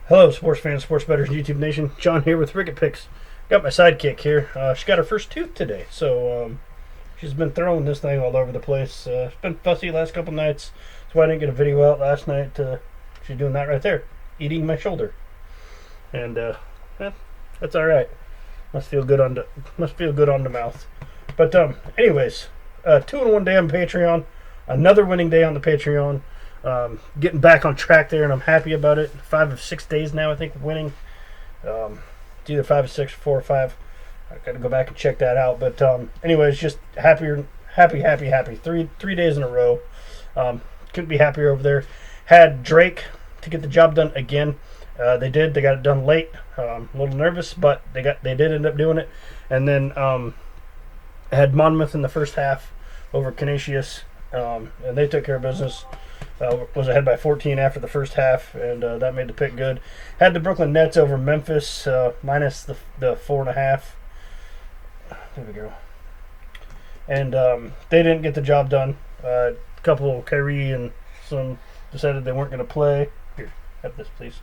Hello, sports fans, sports bettors, YouTube Nation. John here with Ricket Picks. Got my sidekick here. She got her first tooth today, so she's been throwing this thing all over the place. It's been fussy last couple nights. That's why I didn't get a video out last night. She's doing that right there, eating my shoulder, and that's all right. Must feel good on the mouth. But anyways, 2-in-1 day on Patreon, another winning day on the Patreon. Getting back on track there, and I'm happy about it. 5 of 6 days now, I think, winning. It's either 5 of 6 or 4 or 5. I got to go back and check that out. But anyways, just happy. 3 days in a row. Couldn't be happier over there. Had Drake to get the job done again. They did. They got it done late. A little nervous, but they did end up doing it. And then I had Monmouth in the first half over Canisius, and they took care of business. Was ahead by 14 after the first half, and that made the pick good. Had the Brooklyn Nets over Memphis, minus the 4.5. There we go. And they didn't get the job done. A couple, Kyrie and some, decided they weren't going to play. Here, have this, please.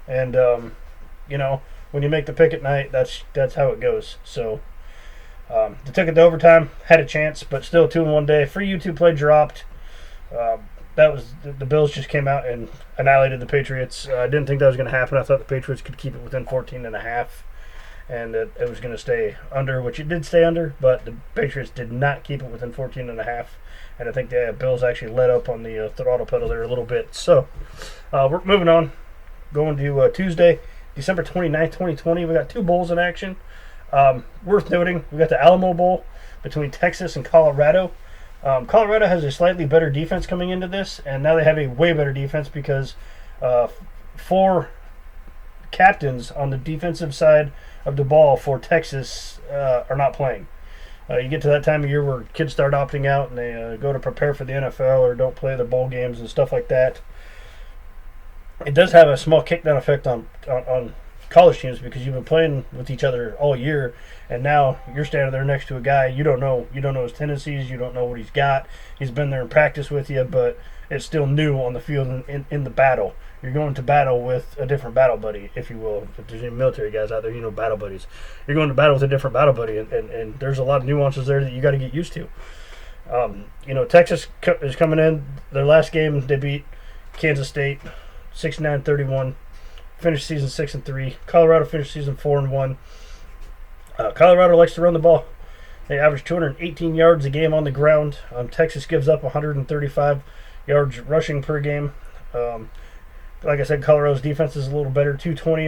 And, when you make the pick at night, that's how it goes. So they took it to overtime, had a chance, but still 2-in-1 day. Free YouTube play dropped. That was the Bills just came out and annihilated the Patriots. I didn't think that was going to happen. I thought the Patriots could keep it within 14.5, and it was going to stay under, which it did stay under, but the Patriots did not keep it within 14.5, and I think the Bills actually let up on the throttle pedal there a little bit. So we're moving on, going to Tuesday, December 29th, 2020. We got 2 bowls in action. Worth noting, we got the Alamo Bowl between Texas and Colorado. Colorado has a slightly better defense coming into this, and now they have a way better defense because 4 captains on the defensive side of the ball for Texas are not playing. You get to that time of year where kids start opting out and they go to prepare for the NFL or don't play their bowl games and stuff like that. It does have a small kickdown effect on college teams because you've been playing with each other all year, and now you're standing there next to a guy you don't know his tendencies, you don't know what he's got. He's been there in practice with you, but it's still new on the field in the battle. You're going to battle with a different battle buddy, if you will. If there's any military guys out there, battle buddies. You're going to battle with a different battle buddy, and there's a lot of nuances there that you got to get used to. Texas is coming in. Their last game, they beat Kansas State 69-31. Finished season 6-3. Colorado finished season 4-1. Colorado likes to run the ball. They average 218 yards a game on the ground. Texas gives up 135 yards rushing per game. Like I said, Colorado's defense is a little better. 220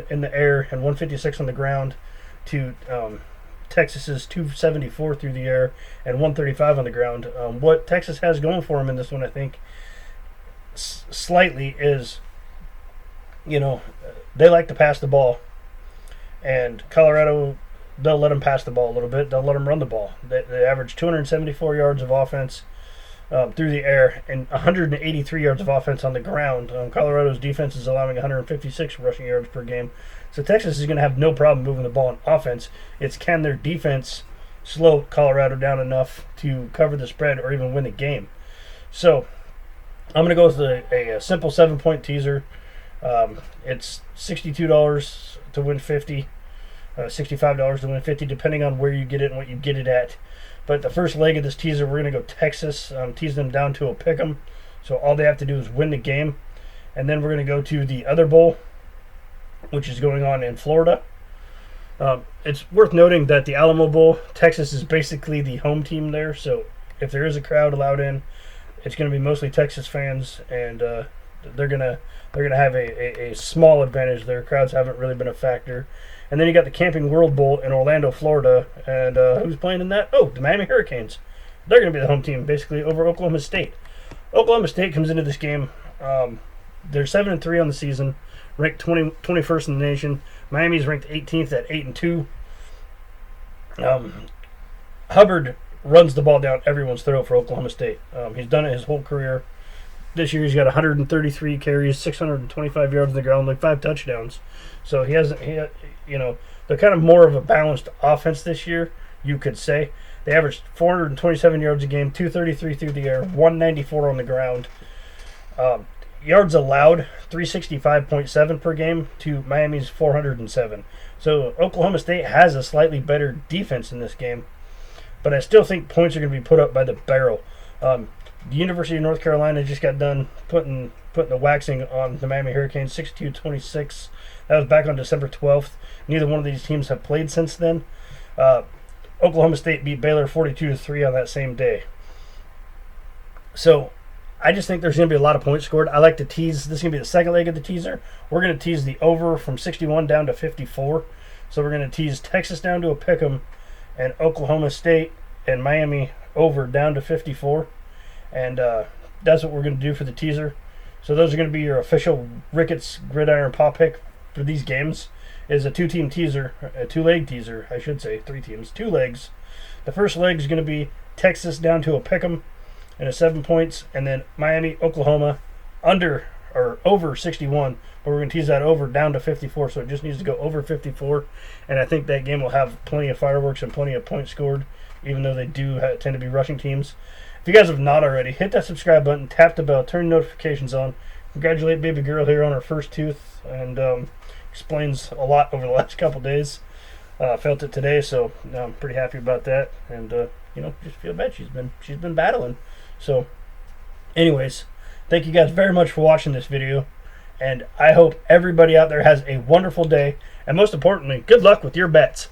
in the air and 156 on the ground to Texas's 274 through the air and 135 on the ground. What Texas has going for them in this one, I think, slightly is, they like to pass the ball, and Colorado, they'll let them pass the ball a little bit. They'll let them run the ball. They average 274 yards of offense through the air and 183 yards of offense on the ground. Colorado's defense is allowing 156 rushing yards per game. So Texas is going to have no problem moving the ball on offense. It's can their defense slow Colorado down enough to cover the spread or even win the game. So I'm going to go with a simple 7-point teaser. It's $62 to win 50, $65 to win 50, depending on where you get it and what you get it at. But the first leg of this teaser, we're going to go Texas, tease them down to a pick 'em. So all they have to do is win the game. And then we're going to go to the other bowl, which is going on in Florida. It's worth noting that the Alamo Bowl, Texas is basically the home team there. So if there is a crowd allowed in, it's going to be mostly Texas fans, and they're gonna have a small advantage there. Crowds haven't really been a factor. And then you got the Camping World Bowl in Orlando, Florida, and who's playing in that? Oh, the Miami Hurricanes. They're going to be the home team, basically, over Oklahoma State. Oklahoma State comes into this game. They're 7-3 on the season, ranked 21st in the nation. Miami's ranked 18th at 8-2. Hubbard runs the ball down everyone's throat for Oklahoma State. He's done it his whole career. This year he's got 133 carries, 625 yards on the ground, like 5 touchdowns. So they're kind of more of a balanced offense this year, you could say. They averaged 427 yards a game, 233 through the air, 194 on the ground. yards allowed, 365.7 per game to Miami's 407. So Oklahoma State has a slightly better defense in this game, but I still think points are going to be put up by the barrel. The University of North Carolina just got done putting the waxing on the Miami Hurricanes, 62-26. That was back on December 12th. Neither one of these teams have played since then. Oklahoma State beat Baylor 42-3 on that same day. So I just think there's going to be a lot of points scored. I like to tease. This is going to be the second leg of the teaser. We're going to tease the over from 61 down to 54. So we're going to tease Texas down to a pick'em and Oklahoma State and Miami over down to 54. And that's what we're going to do for the teaser. So those are going to be your official Ricketts Gridiron Paw Pick for these games. It is a two-team teaser, a two-leg teaser, I should say, 3 teams, 2 legs. The first leg is going to be Texas down to a pick'em and a 7 points, and then Miami, Oklahoma under or over 61, but we're going to tease that over down to 54, so it just needs to go over 54, and I think that game will have plenty of fireworks and plenty of points scored, even though they do tend to be rushing teams. If you guys have not already, hit that subscribe button, tap the bell, turn notifications on. Congratulate baby girl here on her first tooth, and explains a lot over the last couple days. Felt it today, so I'm pretty happy about that, and just feel bad. She's been battling. So, anyways, thank you guys very much for watching this video, and I hope everybody out there has a wonderful day, and most importantly, good luck with your bets.